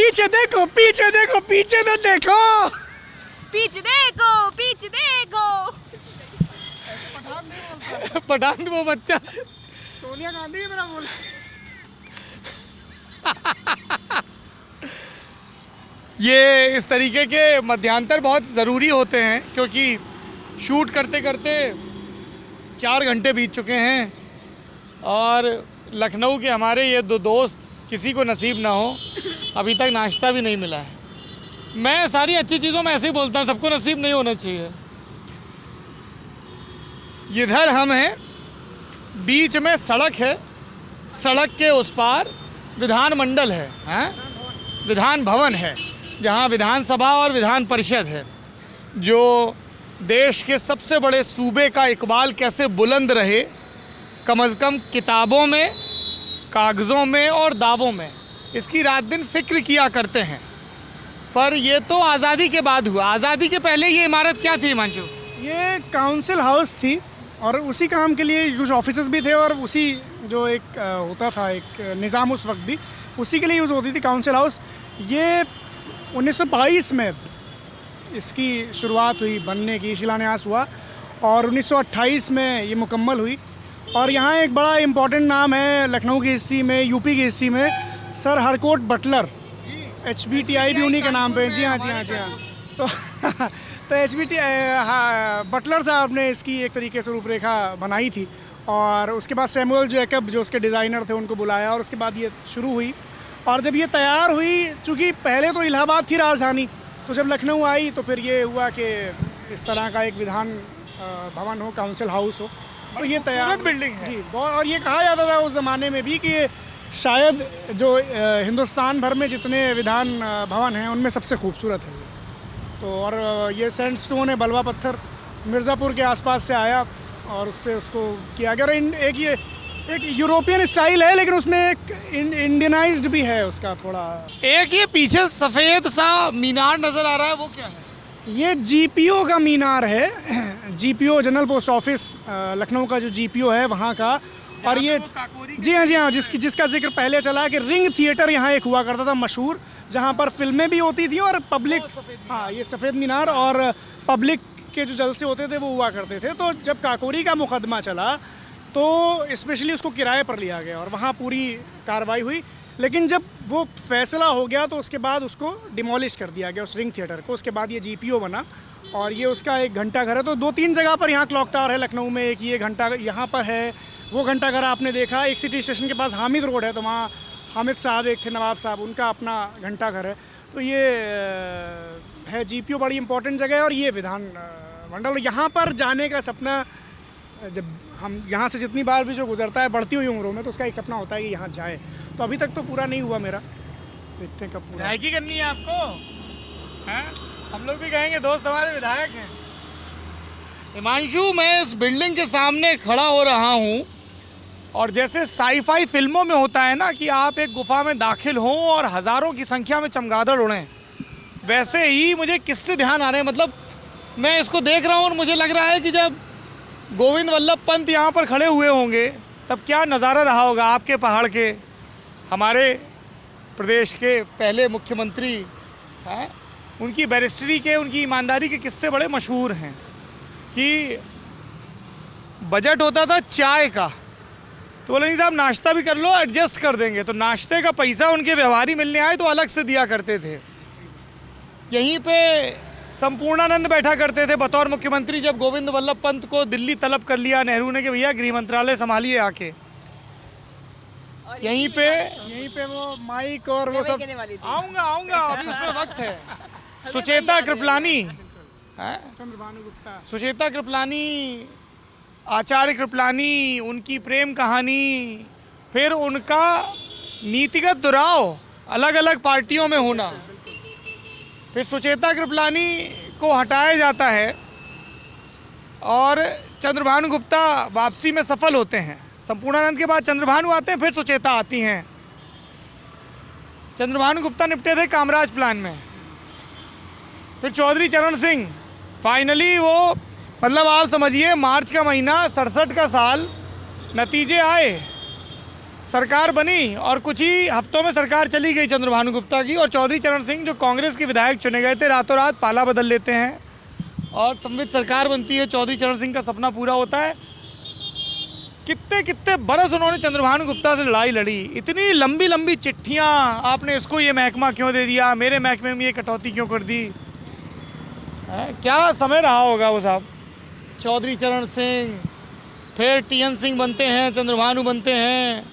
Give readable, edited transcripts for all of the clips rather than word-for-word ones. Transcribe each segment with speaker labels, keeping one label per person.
Speaker 1: पीछे देखो, पीछे देखो, पीछे तो देखो।
Speaker 2: पीछे देखो, पीछे देखो।
Speaker 3: पठान वो बच्चा
Speaker 1: सोनिया गांधी की तरह बोल।
Speaker 3: ये इस तरीके के मध्यांतर बहुत ज़रूरी होते हैं, क्योंकि शूट करते करते 4 घंटे बीत चुके हैं और लखनऊ के हमारे ये 2 दोस्त किसी को नसीब ना हो, अभी तक नाश्ता भी नहीं मिला है। मैं सारी अच्छी चीज़ों में ऐसे ही बोलता हूँ, सबको नसीब नहीं होना चाहिए। इधर हम हैं, बीच में सड़क है, सड़क के उस पार विधानमंडल है, हैं? विधान भवन है, जहाँ विधानसभा और विधान परिषद है। जो देश के सबसे बड़े सूबे का इकबाल कैसे बुलंद रहे, कम अज़ कम किताबों में, कागज़ों में और दावों में, इसकी रात दिन फिक्र किया करते हैं। पर ये तो आज़ादी के बाद हुआ, आज़ादी के पहले ये इमारत क्या थी हिमांशु?
Speaker 1: ये काउंसिल हाउस थी और उसी काम के लिए कुछ ऑफिसेज भी थे और उसी जो एक होता था एक निज़ाम उस वक्त भी उसी के लिए यूज़ होती थी काउंसिल हाउस। ये 1922 में इसकी शुरुआत हुई बनने की, शिलान्यास हुआ और 1928 में ये मुकम्मल हुई। और यहाँ एक बड़ा इम्पोर्टेंट नाम है लखनऊ की हिस्ट्री में, यूपी की हिस्ट्री में, सर हरकोट बटलर, HBTI भी उन्हीं के नाम पे। जी हाँ, जी हाँ, जी हाँ। तो HBTI बटलर साहब ने इसकी एक तरीके से रूपरेखा बनाई थी और उसके बाद सैमुअल जैकब जो उसके डिज़ाइनर थे उनको बुलाया और उसके बाद ये शुरू हुई। और जब ये तैयार हुई, चूँकि पहले तो इलाहाबाद थी राजधानी, तो जब लखनऊ आई तो फिर ये हुआ कि इस तरह का एक विधान भवन हो, काउंसिल हाउस हो, तो ये तैयार
Speaker 3: बिल्डिंग है
Speaker 1: जी। और ये कहा जाता था उस ज़माने में भी कि ये शायद जो हिंदुस्तान भर में जितने विधान भवन हैं उनमें सबसे खूबसूरत है। तो और ये सैंडस्टोन है, बलवा पत्थर, मिर्ज़ापुर के आसपास से आया और उससे उसको किया गया। और एक यूरोपियन स्टाइल है, लेकिन उसमें एक इंडियनाइज्ड भी है उसका थोड़ा।
Speaker 3: एक ये पीछे सफ़ेद सा मीनार नज़र आ रहा है, वो क्या है?
Speaker 1: ये GPO का मीनार है। GPO general post office, Lucknow का जो GPO है वहाँ का। और ये जी हाँ, जी हाँ, जिसका जिक्र पहले चला कि रिंग थिएटर यहाँ एक हुआ करता था मशहूर, जहाँ पर फिल्में भी होती थी और पब्लिक, हाँ ये सफ़ेद मीनार, और पब्लिक के जो जलसे होते थे वो हुआ करते थे। तो जब काकोरी का मुकदमा चला तो स्पेशली उसको किराए पर लिया गया और वहाँ पूरी कार्रवाई हुई। लेकिन जब वो फैसला हो गया तो उसके बाद उसको डिमोलिश कर दिया गया, उस रिंग थिएटर को। उसके बाद ये GPO बना और ये उसका एक घंटा घर है। तो 2-3 जगह पर यहाँ क्लॉक टावर है लखनऊ में। एक ये घंटा यहाँ पर है, वो घंटा घर आपने देखा। एक सिटी स्टेशन के पास हामिद रोड है, तो वहाँ हामिद साहब एक थे, नवाब साहब, उनका अपना घंटा घर है। तो ये है GPO, बड़ी इंपॉर्टेंट जगह है। और ये विधान मंडल, यहाँ पर जाने का सपना, जब हम यहाँ से जितनी बार भी जो गुजरता है बढ़ती हुई उम्रों में, तो उसका एक सपना होता है कि यहाँ जाए। तो अभी तक तो पूरा नहीं हुआ मेरा, देखते हैं कब पूरा।
Speaker 3: विधायकी करनी है आपको, हैं? हम लोग भी कहेंगे, दोस्त हमारे विधायक हैं। हिमांशु, मैं इस बिल्डिंग के सामने खड़ा हो रहा हूँ और जैसे साई-फाई फिल्मों में होता है ना कि आप एक गुफा में दाखिल हों और हज़ारों की संख्या में चमगादड़ उड़ें, वैसे ही मुझे किससे ध्यान आ रहे हैं। मतलब मैं इसको देख रहा हूँ और मुझे लग रहा है कि जब गोविंद वल्लभ पंत यहाँ पर खड़े हुए होंगे तब क्या नज़ारा रहा होगा आपके पहाड़ के, हमारे प्रदेश के पहले मुख्यमंत्री हैं। उनकी बैरिस्टरी के, उनकी ईमानदारी के किस्से बड़े मशहूर हैं कि बजट होता था चाय का, तो बोले नहीं साहब नाश्ता भी कर लो, एडजस्ट कर देंगे। तो नाश्ते का पैसा उनके व्यवहारी मिलने आए तो अलग से दिया करते थे। यहीं पे संपूर्णानंद बैठा करते थे बतौर मुख्यमंत्री, जब गोविंद वल्लभ पंत को दिल्ली तलब कर लिया नेहरू ने कि भैया गृह मंत्रालय संभालिए आके। यहीं पे
Speaker 1: वो माइक और वो सब,
Speaker 3: आऊँगा अभी उसमें वक्त है। सुचेता कृपलानी,
Speaker 1: चंद्रभानु गुप्ता,
Speaker 3: सुचेता कृपलानी, आचार्य कृपलानी, उनकी प्रेम कहानी, फिर उनका नीतिगत दुराव, अलग अलग पार्टियों में होना, फिर सुचेता कृपलानी को हटाया जाता है और चंद्रभानु गुप्ता वापसी में सफल होते हैं। संपूर्णानंद के बाद चंद्रभानु आते हैं, फिर सुचेता आती हैं। चंद्रभानु गुप्ता निपटे थे कामराज प्लान में, फिर चौधरी चरण सिंह, फाइनली वो, मतलब आप समझिए मार्च का महीना 67 का साल, नतीजे आए, सरकार बनी और कुछ ही हफ्तों में सरकार चली गई चंद्रभानु गुप्ता की, और चौधरी चरण सिंह जो कांग्रेस के विधायक चुने गए थे रातों रात पाला बदल लेते हैं और संवित सरकार बनती है। चौधरी चरण सिंह का सपना पूरा होता है। कितने कितने बरस उन्होंने चंद्रभानु गुप्ता से लड़ाई लड़ी, इतनी लंबी लंबी चिट्ठियाँ, आपने इसको ये महकमा क्यों दे दिया, मेरे महकमे में ये कटौती क्यों कर दी। क्या समय रहा होगा वो साहब। चौधरी चरण सिंह, फिर टीएन सिंह बनते हैं, चंद्रभानु बनते हैं,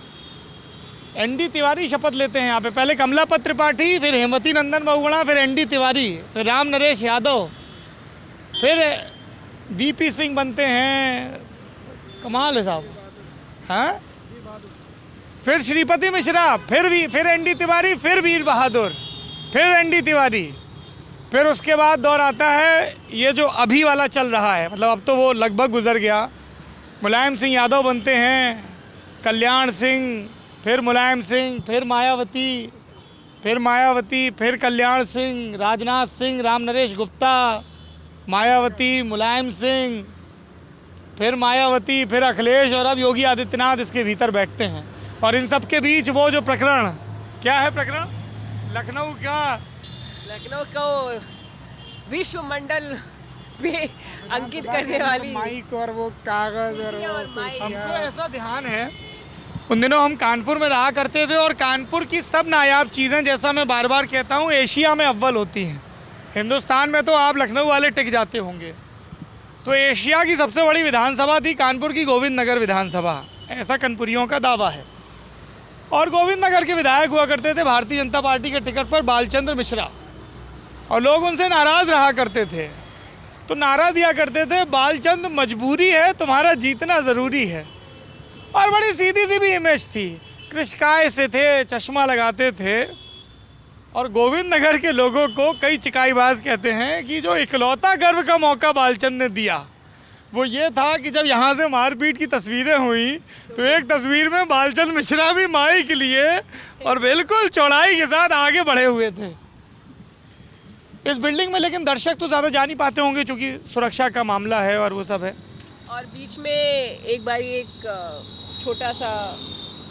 Speaker 3: एनडी तिवारी शपथ लेते हैं यहाँ पे। पहले कमलापत त्रिपाठी, फिर हेमवती नंदन बहुगुणा, फिर एनडी तिवारी, फिर राम नरेश यादव, फिर वीपी सिंह बनते हैं। कमाल है साहब। हाँ, फिर श्रीपति मिश्रा, फिर एनडी तिवारी, फिर वीर बहादुर, फिर एनडी तिवारी, फिर उसके बाद दौर आता है ये जो अभी वाला चल रहा है, मतलब अब तो वो लगभग गुजर गया। मुलायम सिंह यादव बनते हैं, कल्याण सिंह, फिर मुलायम सिंह, फिर मायावती, फिर कल्याण सिंह, राजनाथ सिंह, राम नरेश गुप्ता, मायावती, मुलायम सिंह, फिर मायावती, फिर अखिलेश, और अब योगी आदित्यनाथ इसके भीतर बैठते हैं। और इन सब के बीच वो जो प्रकरण, क्या है प्रकरण, लखनऊ
Speaker 2: को विश्व मंडल पे अंकित करने वाली
Speaker 1: माइक और वो कागज और
Speaker 3: हमको ऐसा ध्यान है, उन दिनों हम कानपुर में रहा करते थे और कानपुर की सब नायाब चीज़ें, जैसा मैं बार बार कहता हूँ, एशिया में अव्वल होती हैं। हिंदुस्तान में तो आप लखनऊ वाले टिक जाते होंगे, तो एशिया की सबसे बड़ी विधानसभा थी कानपुर की गोविंद नगर विधानसभा, ऐसा कानपुरियों का दावा है। और गोविंद नगर के विधायक हुआ करते थे भारतीय जनता पार्टी के टिकट पर बालचंद्र मिश्रा, और लोग उनसे नाराज़ रहा करते थे। तो नारा दिया करते थे, बालचंद मजबूरी है, तुम्हारा जीतना ज़रूरी है। और बड़ी सीधी सी भी इमेज थी, कृष्णकाय से थे, चश्मा लगाते थे। और गोविंद नगर के लोगों को कई चिकाईबाज कहते हैं कि जो इकलौता गर्व का मौका बालचंद ने दिया वो ये था कि जब यहाँ से मारपीट की तस्वीरें हुई तो एक तस्वीर में बालचंद मिश्रा भी माइक लिए और बिल्कुल चौड़ाई के साथ आगे बढ़े हुए थे इस बिल्डिंग में। लेकिन दर्शक तो ज़्यादा जा नहीं पाते होंगे क्योंकि सुरक्षा का मामला है और वो सब है।
Speaker 2: और बीच में एक बार एक छोटा सा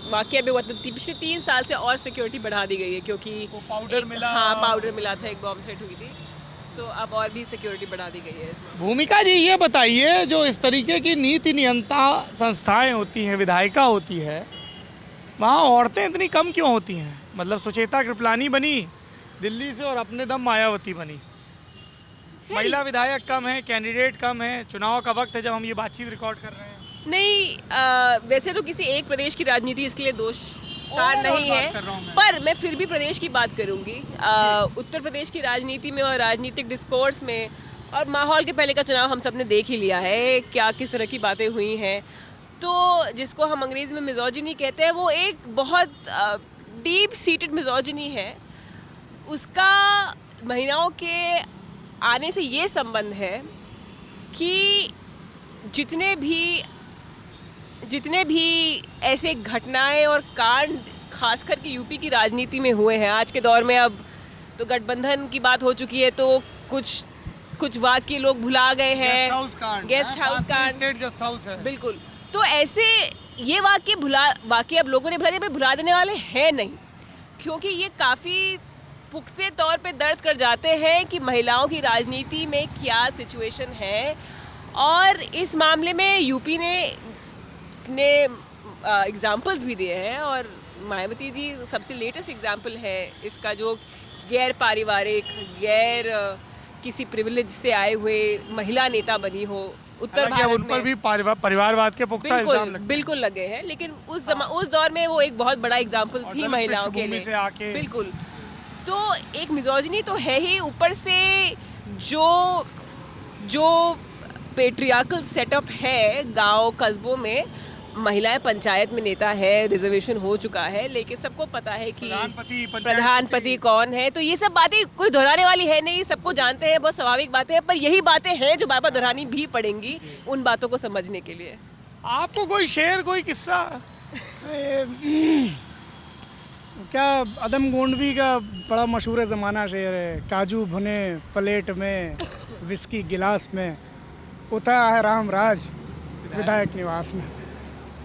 Speaker 2: वाकया भी हुआ था, पिछले 3 साल से और सिक्योरिटी बढ़ा दी गई है क्योंकि
Speaker 3: पाउडर मिला।
Speaker 2: हाँ, पाउडर मिला था, एक बॉम्ब थ्रेट हुई थी, तो अब और भी सिक्योरिटी बढ़ा दी गई है इसमें।
Speaker 3: भूमिका जी ये बताइए, जो इस तरीके की नीति नियंत्रण संस्थाएं होती हैं, विधायिका होती है, वहाँ औरतें इतनी कम क्यों होती हैं? मतलब सुचेता कृपलानी बनी दिल्ली से और अपने दम मायावती बनी, महिला विधायक कम है, कैंडिडेट कम है, चुनाव का वक्त है जब हम ये बातचीत रिकॉर्ड कर रहे हैं।
Speaker 2: नहीं, वैसे तो किसी एक प्रदेश की राजनीति इसके लिए दोष नहीं है, पर मैं फिर भी प्रदेश की बात करूंगी। उत्तर प्रदेश की राजनीति में और राजनीतिक डिस्कोर्स में और माहौल के पहले का चुनाव हम सब ने देख ही लिया है, क्या किस तरह की बातें हुई हैं। तो जिसको हम अंग्रेज़ी में मिज़ोजिनी कहते हैं, वो एक बहुत डीप सीटेड मिज़ोजिनी है। उसका महिलाओं के आने से ये संबंध है कि जितने भी ऐसे घटनाएं और कांड खासकर कि यूपी की राजनीति में हुए हैं आज के दौर में, अब तो गठबंधन की बात हो चुकी है, तो कुछ वाक्य लोग भुला गए हैं। गेस्ट हाउस कांड,
Speaker 3: स्टेट गेस्ट हाउस है,
Speaker 2: बिल्कुल। तो ऐसे ये वाक्य अब लोगों ने भुला दिया, पर भुला देने वाले हैं नहीं, क्योंकि ये काफ़ी पुख्ते तौर पे दर्ज कर जाते हैं कि महिलाओं की राजनीति में क्या सिचुएशन है। और इस मामले में यूपी ने एग्जाम्पल्स भी दिए हैं और मायावती जी सबसे लेटेस्ट एग्जाम्पल है इसका, जो गैर पारिवारिक, गैर किसी प्रिविलेज से आए हुए महिला नेता बनी हो उत्तर भारत में।
Speaker 3: उन पर भी परिवारवाद के पुख्ता इल्जाम लगते हैं।
Speaker 2: बिल्कुल लगे हैं, लेकिन उस दौर में वो एक बहुत बड़ा एग्जाम्पल थी महिलाओं के लिए। बिल्कुल। तो एक मिज़ोजिनी तो है ही, ऊपर से जो पेट्रियार्कल सेटअप है गांव कस्बों में, महिलाएं पंचायत में नेता है, रिजर्वेशन हो चुका है, लेकिन सबको पता है कि प्रधानपति कौन है। तो ये सब बातें कोई दोहराने वाली है नहीं, सबको जानते हैं, बहुत स्वाभाविक बातें हैं, पर यही बातें हैं जो बार बार दोहरानी भी पड़ेंगी उन बातों को समझने के लिए।
Speaker 3: आपको कोई शेर, कोई किस्सा?
Speaker 1: क्या अदम गोंडवी का बड़ा मशहूर ज़माना शेर है, काजू भुने प्लेट में, विस्की गिलास में, उता है राम राज विधायक निवास में।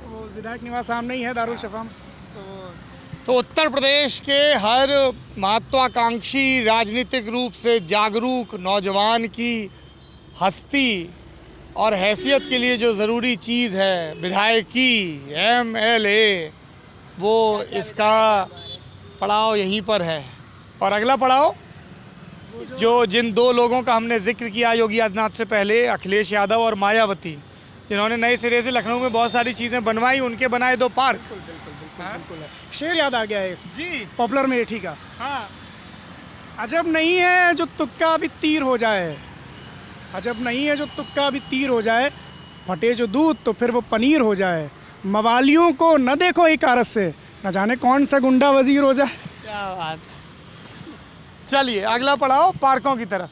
Speaker 1: वो विधायक निवास सामने ही है, दारुल शफा में।
Speaker 3: तो उत्तर प्रदेश के हर महत्वाकांक्षी राजनीतिक रूप से जागरूक नौजवान की हस्ती और हैसियत के लिए जो ज़रूरी चीज़ है विधायकी MLA, वो इसका पड़ाव यहीं पर है। और अगला पड़ाव जो जिन दो लोगों का हमने जिक्र किया योगी आदित्यनाथ से पहले, अखिलेश यादव और मायावती, जिन्होंने नए सिरे से लखनऊ में बहुत सारी चीज़ें बनवाई, उनके बनाए 2 पार्क।
Speaker 1: बिल्कुल है। शेर याद आ गया एक
Speaker 3: जी
Speaker 1: पॉपुलर मेठी का,
Speaker 3: हाँ,
Speaker 1: अजब नहीं है जो तुक्का भी तीर हो जाए, अजब नहीं है जो तुक्का भी तीर हो जाए, फटे जो दूध तो फिर वो पनीर हो जाए, मवालियों को न देखो इकारत से, न जाने कौन सा गुंडा वजीर हो जाए।
Speaker 3: क्या बात है। चलिए अगला पड़ाव पार्कों की तरफ।